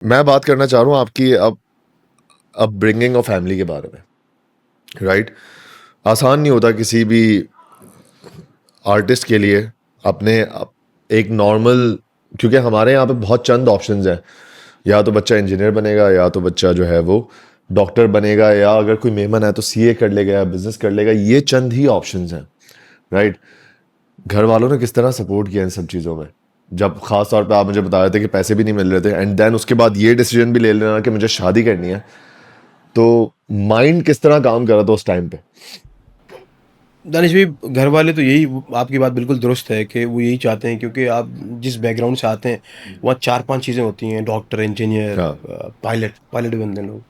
मैं बात करना चाह रहा हूँ आपकी अपब्रिंगिंग और फैमिली के बारे में, राइट? आसान नहीं होता किसी भी आर्टिस्ट के लिए एक नॉर्मल, क्योंकि हमारे यहाँ पे बहुत चंद ऑप्शंस हैं। या तो बच्चा इंजीनियर बनेगा, या तो बच्चा जो है वो डॉक्टर बनेगा, या अगर कोई मेहमान है तो सीए कर लेगा या बिजनेस कर लेगा। ये चंद ही ऑप्शंस हैं, राइट? घर वालों ने किस तरह सपोर्ट किया इन सब चीज़ों में, जब खास तौर पे आप मुझे बता रहे थे कि पैसे भी नहीं मिल रहे थे, एंड देन उसके बाद ये डिसीजन भी ले लेना कि मुझे शादी करनी है, तो माइंड किस तरह काम कर रहा था उस टाइम पे? दानिश भाई, घर वाले तो यही, आपकी बात बिल्कुल दुरुस्त है कि वो यही चाहते हैं, क्योंकि आप जिस बैकग्राउंड से आते हैं वहाँ 4-5 चीज़ें होती हैं। डॉक्टर, इंजीनियर, हाँ, पायलट पायलट भी बनते हैं लोग।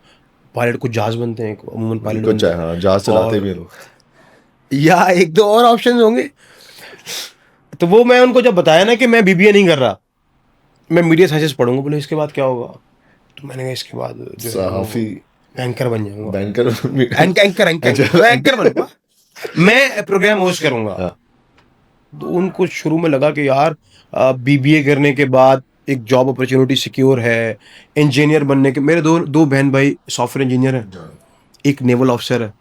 पायलट कुछ जहाज़ बनते हैं, अमूमन पायलट कुछ बनते है, हैं। हाँ, जहाज चलाते भी और हैं लोग। या एक दो और ऑप्शन होंगे। तो वो मैं उनको जब बताया ना कि मैं बीबीए नहीं कर रहा, मैं मीडिया साइंसेस पढ़ूंगा, बोले इसके बाद क्या होगा? तो मैंने कहा इसके बाद जो है वो सहाफी, एंकर बन जाऊंगा। बैंकर। एंकर एंकर अच्छा, मैं एंकर बनूंगा, मैं प्रोग्राम होस्ट करूंगा। हाँ, तो उनको शुरू में लगा कि यार बीबीए करने के बाद एक जॉब अपॉर्चुनिटी सिक्योर है। इंजीनियर बनने के, मेरे दो दो बहन भाई सॉफ्टवेयर इंजीनियर हैं, एक नेवल ऑफिसर है,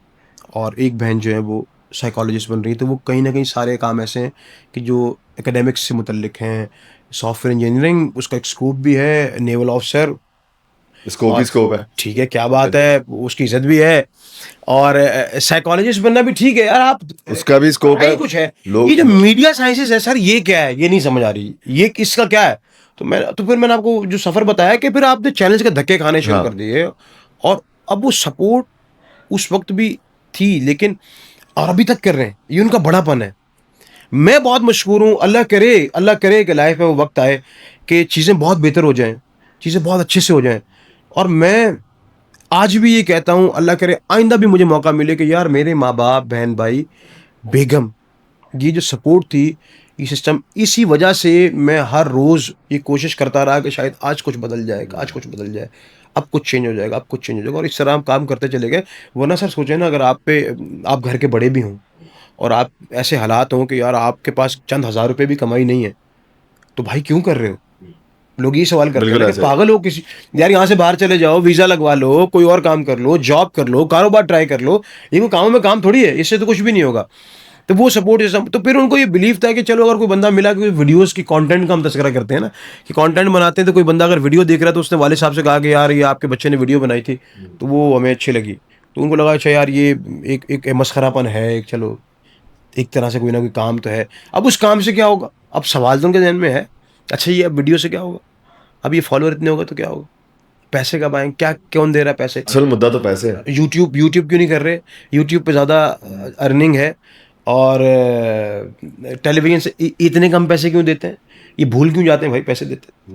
और एक बहन जो है वो साइकोलॉजिस्ट बन रही है। तो वो कहीं ना कहीं सारे काम ऐसे हैं कि जो एकेडमिक्स से मुतल्लिक हैं। सॉफ्टवेयर इंजीनियरिंग उसका एक स्कोप भी है, नेवल ऑफिसर, स्कोप ही और स्कोप है। ठीक है, क्या बात है, उसकी इज्जत भी है। और साइकोलॉजिस्ट बनना भी ठीक है यार, आप उसका भी स्कोप पढ़ाई है। कुछ है। लोग, ये जो मीडिया साइंसेस है सर, ये क्या है, ये नहीं समझ आ रही, ये किसका क्या है? तो फिर मैंने आपको जो सफर बताया कि फिर आपने चैलेंज के धक्के खाने शुरू कर हाँ, दिए। और अब वो सपोर्ट उस वक्त भी थी, लेकिन और अभी तक कर रहे हैं, ये उनका बड़ापन है। मैं बहुत मशहूर हूँ, अल्लाह करे कि लाइफ में वो वक्त आए कि चीज़ें बहुत बेहतर हो जाएं, चीज़ें बहुत अच्छे से हो जाएं। और मैं आज भी ये कहता हूँ, अल्लाह करे आइंदा भी मुझे मौका मिले कि यार मेरे माँ बाप, बहन भाई, बेगम, ये जो सपोर्ट थी, ये सिस्टम, इसी वजह से मैं हर रोज़ ये कोशिश करता रहा कि शायद आज कुछ बदल जाएगा, आज कुछ बदल जाए, अब कुछ चेंज हो जाएगा, अब कुछ चेंज हो जाएगा, और इस तरह हम काम करते चले गए। वरना सर सोचें ना, अगर आप घर के बड़े भी हों और आप ऐसे हालात हों कि यार आपके पास चंद हज़ार रुपये भी कमाई नहीं है, तो भाई क्यों कर रहे हो? लोग ये सवाल करते हैं बिल्कुल ना कि ऐसे। पागल हो किसी, यार यहाँ से बाहर चले जाओ, वीज़ा लगवा लो, कोई और काम कर लो, जॉब कर लो, कारोबार ट्राई कर लो। ये कोई कामों में काम थोड़ी है, इससे तो कुछ भी नहीं होगा। तो वो सपोर्ट सिस्टम, तो फिर उनको ये बिलीव था कि चलो अगर कोई बंदा मिला, कि वीडियोस की कंटेंट का हम तस्करा करते हैं ना, कि कंटेंट बनाते हैं, तो कोई बंदा अगर वीडियो देख रहा है तो उसने वाले साहब से कहा कि यार ये आपके बच्चे ने वीडियो बनाई थी, तो वो हमें अच्छी लगी। तो उनको लगा अच्छा यार ये एक एक मस्खरापन है, एक चलो एक तरह से कोई ना कोई काम तो है। अब उस काम से क्या होगा? अब सवाल तो उनके जहन में है, अच्छा ये अब वीडियो से क्या होगा? अब ये फॉलोअर इतने होगा तो क्या होगा? पैसे कब आएंगे? क्या कौन दे रहा है पैसे? असल मुद्दा तो पैसे है। यूट्यूब क्यों नहीं कर रहे? यूट्यूब पे ज़्यादा अर्निंग है। और टेलीविजन से इतने कम पैसे क्यों देते हैं? ये भूल क्यों जाते हैं भाई पैसे देते?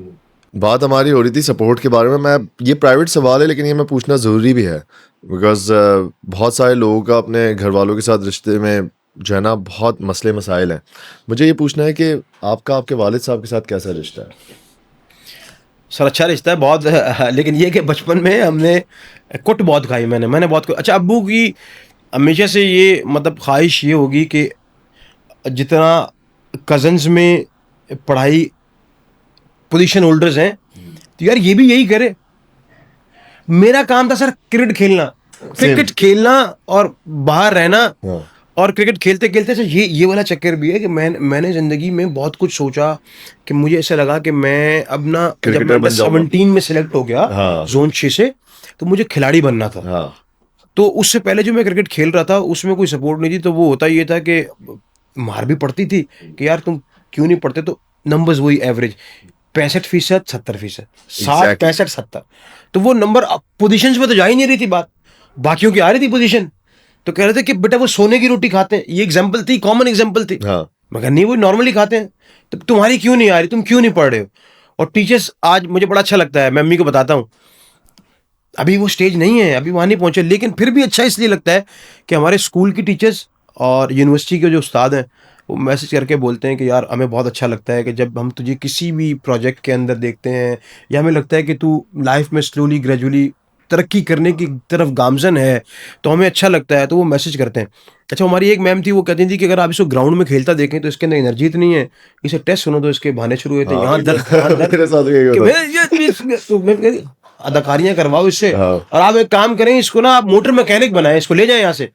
बात हमारी हो रही थी सपोर्ट के बारे में। मैं, ये प्राइवेट सवाल है लेकिन ये मैं पूछना ज़रूरी भी है, बिकॉज बहुत सारे लोगों का अपने घर वालों के साथ रिश्ते में जो है ना बहुत मसले मसाइल हैं। मुझे ये पूछना है कि आपका आपके वालिद साहब के साथ कैसा रिश्ता है? सर अच्छा रिश्ता है बहुत। लेकिन ये कि बचपन में हमने कुट बहुत खाई, मैंने बहुत अच्छा, अब्बू की हमेशा से ये मतलब ख्वाहिश ये होगी कि जितना कजन्स में पढ़ाई पोजीशन होल्डर्स हैं, तो यार ये भी यही करे। मेरा काम था सर क्रिकेट खेलना, सेम। और बाहर रहना। हाँ, और क्रिकेट खेलते खेलते से ये वाला चक्कर भी है कि मैंने ज़िंदगी में बहुत कुछ सोचा, कि मुझे ऐसा लगा कि मैं अब ना, जब मैं क्रिकेटर बन जाऊंगा। 17 में सिलेक्ट हो गया हाँ, जोन 6 से, तो मुझे खिलाड़ी बनना था। हाँ, तो उससे पहले जो मैं क्रिकेट खेल रहा था उसमें कोई सपोर्ट नहीं थी, तो वो होता ये था कि मार भी पड़ती थी कि यार तुम क्यों नहीं पढ़ते, तो नंबर्स वही एवरेज 65%, 70%, 60, एग्जैक्टली। 65, 70। तो वो नंबर पोजीशंस में तो जा ही नहीं रही थी बात, बाकियों की आ रही थी पोजीशन। तो कह रहे थे कि बेटा वो सोने की रोटी खाते हैं, ये एग्जाम्पल थी, कॉमन एग्जाम्पल थी। हाँ, मगर नहीं, वो नॉर्मली खाते हैं। तो तुम्हारी क्यों नहीं आ रही, तुम क्यों नहीं पढ़ रहे हो? और टीचर्स, आज मुझे बड़ा अच्छा लगता है, मैं अम्मी को बताता हूँ, अभी वो स्टेज नहीं है, अभी वहाँ नहीं पहुँचे, लेकिन फिर भी अच्छा इसलिए लगता है कि हमारे स्कूल की टीचर्स और यूनिवर्सिटी के जो उस्ताद हैं, वो मैसेज करके बोलते हैं कि यार हमें बहुत अच्छा लगता है कि जब हम तुझे किसी भी प्रोजेक्ट के अंदर देखते हैं, या हमें लगता है कि तू लाइफ में स्लोली ग्रेजुअली तरक्की करने की तरफ गामजन है, तो हमें अच्छा लगता है, तो वो मैसेज करते हैं। अच्छा, हमारी एक मैम थी, वो कहती थी कि अगर आप इसको ग्राउंड में खेलता देखें तो इसके अंदर एनर्जी इतनी है, इसे टेस्ट सुनो तो इसके बहाने शुरू हुए थे, यहाँ दर्द वहाँ दर्द, मेरे साथ भी यही कि होता मैं ये तो मैं कहती, अदाकारियां करवाओ इससे, हाँ। और आप एक काम करें, इसको ना आप मोटर मैकेनिक बनाएं, इसको ले जाएं यहाँ से,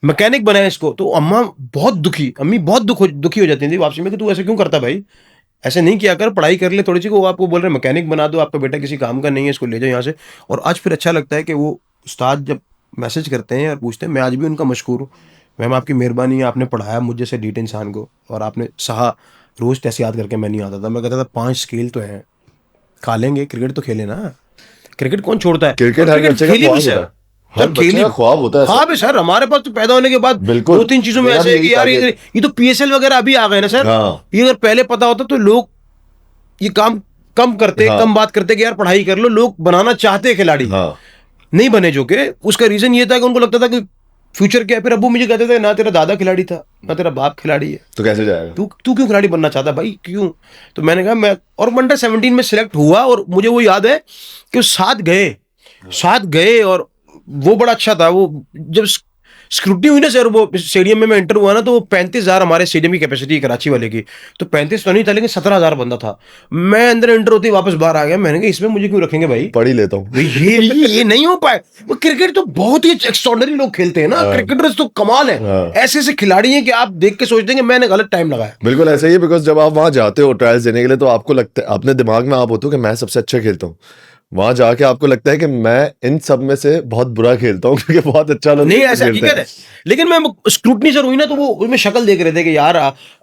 मैकेनिक बनाए इसको। तो अम्मा बहुत दुखी, अम्मी बहुत दुखी हो जाती थी वापसी में कि तू ऐसे क्यों करता भाई, ऐसे नहीं किया कर, पढ़ाई कर ले थोड़ी सी, वो आपको बोल रहे हैं मैकेनिक बना दो, आपका बेटा किसी काम का नहीं है, इसको ले जाओ यहाँ से। और आज फिर अच्छा लगता है कि वो उस्ताद जब मैसेज करते हैं और पूछते हैं, मैं आज भी उनका मशकूर हूँ। मैम आपकी मेहरबानी है, आपने पढ़ाया मुझ जैसे डीट इंसान को, और आपने सहा, रोज़ टेस्ट याद करके मैं नहीं आता था, मैं कहता था 5 स्केल तो हैं, खा लेंगे, क्रिकेट तो खेले ना, क्रिकेट कौन छोड़ता है, क्रिकेट और हर बच्चे का खेली भी ख्वाब सर, होता है, हर सर बच्चे खेली, का ख्वाब होता है हाँ भी सर, हमारे पास तो पैदा होने के बाद बिल्कुल। 2-3 चीजों में मेरा ऐसे भी है कि यही यार target- ये तो पीएसएल वगैरह अभी आ गए ना सर, हाँ। ये अगर पहले पता होता तो लोग ये काम कम करते, हाँ। कम बात करते कि यार पढ़ाई कर लो, लोग बनाना चाहते हैं खिलाड़ी, हाँ नहीं बने जो के, उसका रीजन ये था कि उनको लगता था कि फ्यूचर क्या है। फिर अब्बू मुझे कहते थे, ना तेरा दादा खिलाड़ी था, ना तेरा बाप खिलाड़ी है, तो कैसे जाएगा? तू तू क्यों खिलाड़ी बनना चाहता भाई, क्यों? तो मैंने कहा मैं, और अंडर 17 में सिलेक्ट हुआ, और मुझे वो याद है कि वो साथ गए, और वो बड़ा अच्छा था। वो जब स्क्रूटनी हुई ना सर, वो स्टेडियम में मैं एंटर हुआ ना, तो वो 35,000 हमारे स्टेडियम की कैपेसिटी कराची वाले की, तो 35 तो नहीं था, लेकिन 17,000 बंदा था। मैं अंदर एंटर होते ही वापस बाहर आ गया, मैंने कहा इसमें मुझे क्यों रखेंगे भाई, पढ़ ही लेता हूँ। भाई ये नहीं हो पाए। वो क्रिकेट तो बहुत ही एक्स्ट्रॉर्डनरी लोग खेलते हैं ना, क्रिकेटर्स तो कमाल है, ऐसे ऐसे खिलाड़ी हैं कि आप देख के सोचते हैं कि मैंने गलत टाइम लगाया। बिल्कुल ऐसा ही है, बिकॉज जब आप वहां जाते हो ट्रायल्स देने के लिए, तो आपको लगता है, अपने दिमाग में आप होते हो कि मैं सबसे अच्छा खेलता हूँ, वहां जाके आपको लगता है कि मैं इन सब में से बहुत बुरा खेलता हूँ, क्योंकि बहुत अच्छा लोग नहीं ऐसा खेलते हकीकत हैं। है, लेकिन मैं स्क्रूटनी सर हुई ना, तो वो उसमें शक्ल देख रहे थे कि यार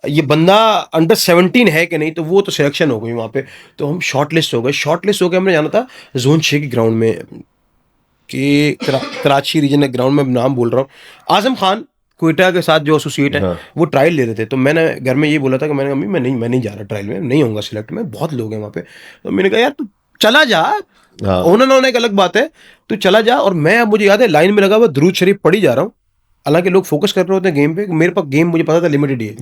ये बंदा अंडर 17 है कि नहीं, तो वो तो सिलेक्शन हो गई वहाँ पे। तो हम शॉर्ट लिस्ट हो गए, हमने जाना था जोन 6 की ग्राउंड में, कि कराची रीजन ग्राउंड में, नाम बोल रहा हूँ, आजम खान क्वेटा के साथ जो एसोसिएट है, हाँ। वो ट्रायल ले रहे थे। तो मैंने घर में ये बोला था कि मैंने अम्मी मैं नहीं जा रहा ट्रायल में, नहीं होऊंगा सिलेक्ट में, बहुत लोग हैं वहाँ पे। तो मैंने कहा यार तू चला जा, हाँ। होना ना होना एक अलग बात है, तू चला जा। और मैं, मुझे याद है, लाइन में लगा हुआ दुरूद शरीफ पढ़ी जा रहा हूँ, हालांकि लोग फोकस कर रहे होते हैं गेम पे, मेरे पास गेम मुझे पता था लिमिटेड ही है,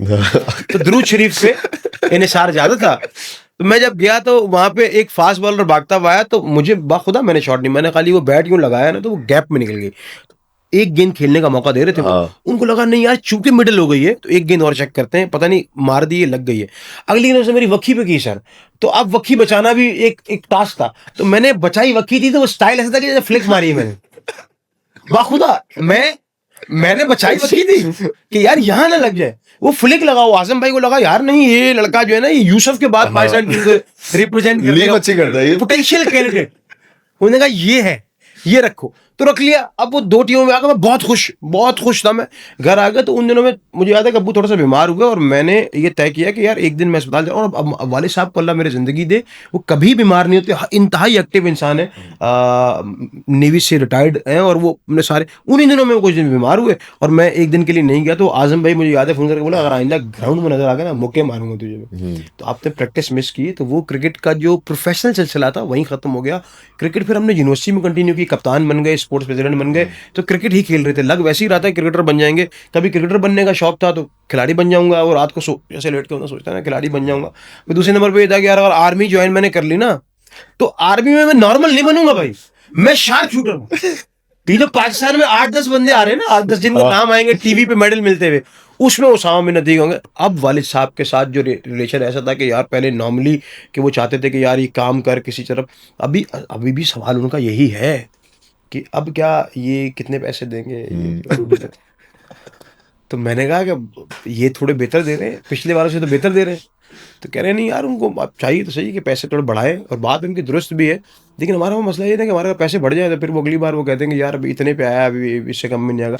तो दुरूद शरीफ पे इन्हिसार ज्यादा था। तो मैं जब गया तो वहां पे एक फास्ट बॉलर भागता हुआ आया, तो मुझे बाखुदा मैंने शॉट नहीं, मैंने खाली वो बैट यूं लगाया ना, तो वो गैप में निकल गई। एक गेंद खेलने का मौका दे रहे थे वो, हाँ। उनको लगा नहीं यार चूंकि मिडिल हो गई है तो एक गेंद और चेक करते हैं, पता नहीं मार दी है, लग गई है। अगली गेंद उसने मेरी वक्की पे की सर, तो अब वक्की बचाना भी एक टास्क था, तो मैंने बचाई वक्की थी, तो वो स्टाइल ऐसा था कि जैसे फ्लिक मारी है मैंने, बाखुदा मैंने बचाई वक्की थी कि यार यहाँ ना लग जाए, वो फ्लिक लगा, वो आजम भाई को लगा यार नहीं ये लड़का जो है ना, ये यूसुफ के बाद पाकिस्तान टीम को रिप्रेजेंट लीग अच्छी करता है ये। पोटेंशियल कैंडिडेट, उन्होंने कहा ये है, ये रखो, तो रख लिया। अब वो 2 टीमों में आ गया, मैं बहुत खुश था। मैं घर आ गया, तो उन दिनों में मुझे याद है कि अब्बू थोड़ा सा बीमार हुए, और मैंने ये तय किया कि यार एक दिन मैं अस्पताल जाऊँ। और अब वालिद साहब को अल्लाह मेरी ज़िंदगी दे, वो कभी बीमार नहीं होते, इंतहाई एक्टिव इंसान है, नेवी से रिटायर्ड हैं, और वो अपने सारे, उन्हीं दिनों में वो कुछ दिन बीमार हुए, और मैं एक दिन के लिए नहीं गया। तो आजम भाई मुझे याद है फ़ोन करके बोला, अगर आइंदा ग्राउंड में नजर आ गया ना, मुक्के मारूंगा तुझे मैं। तो आपने प्रैक्टिस मिस की, तो वो क्रिकेट का जो प्रोफेशनल सिलसिला था वहीं ख़त्म हो गया। क्रिकेट फिर हमने यूनिवर्सिटी में कंटिन्यू की, कप्तान बन गए, स्पोर्ट्स प्रेसिडेंट बन गए, तो क्रिकेट ही खेल रहे थे। लग वैसे ही रहा था क्रिकेटर बन जाएंगे, कभी क्रिकेटर बनने का शौक था तो खिलाड़ी बन जाऊंगा, और रात को जैसे लेट के होना सोचता ना खिलाड़ी बन जाऊंगा। फिर दूसरे नंबर पे ये था कि यार अगर आर्मी ज्वाइन मैंने कर ली ना, तो आर्मी में मैं नॉर्मल नहीं बनूंगा भाई, मैं शार्प शूटर हूं। ये जो पाकिस्तान में 8-10 बंदे आ रहे हैं ना, 8-10 जिनके नाम आएंगे टीवी पे मेडल मिलते हुए, उसमें उसामा बिन नदीक होंगे। अब वालिद साहब के साथ जो रिलेशन ऐसा था कि यार पहले नॉर्मली कि वो चाहते थे कि यार ये काम कर किसी तरफ, अभी भी सवाल उनका यही है कि अब क्या ये कितने पैसे देंगे तो मैंने कहा कि ये थोड़े बेहतर दे रहे हैं, पिछले वालों से तो बेहतर दे रहे हैं। तो कह रहे हैं नहीं यार उनको अब चाहिए तो सही कि पैसे थोड़े बढ़ाएं, और बात उनकी दुरुस्त भी है, लेकिन हमारा वो मसला ये है कि हमारे पैसे बढ़ जाए तो फिर वो अगली बार वो कहते हैं कि यार अभी इतने पे आया, अभी इससे कम में नहीं आएगा।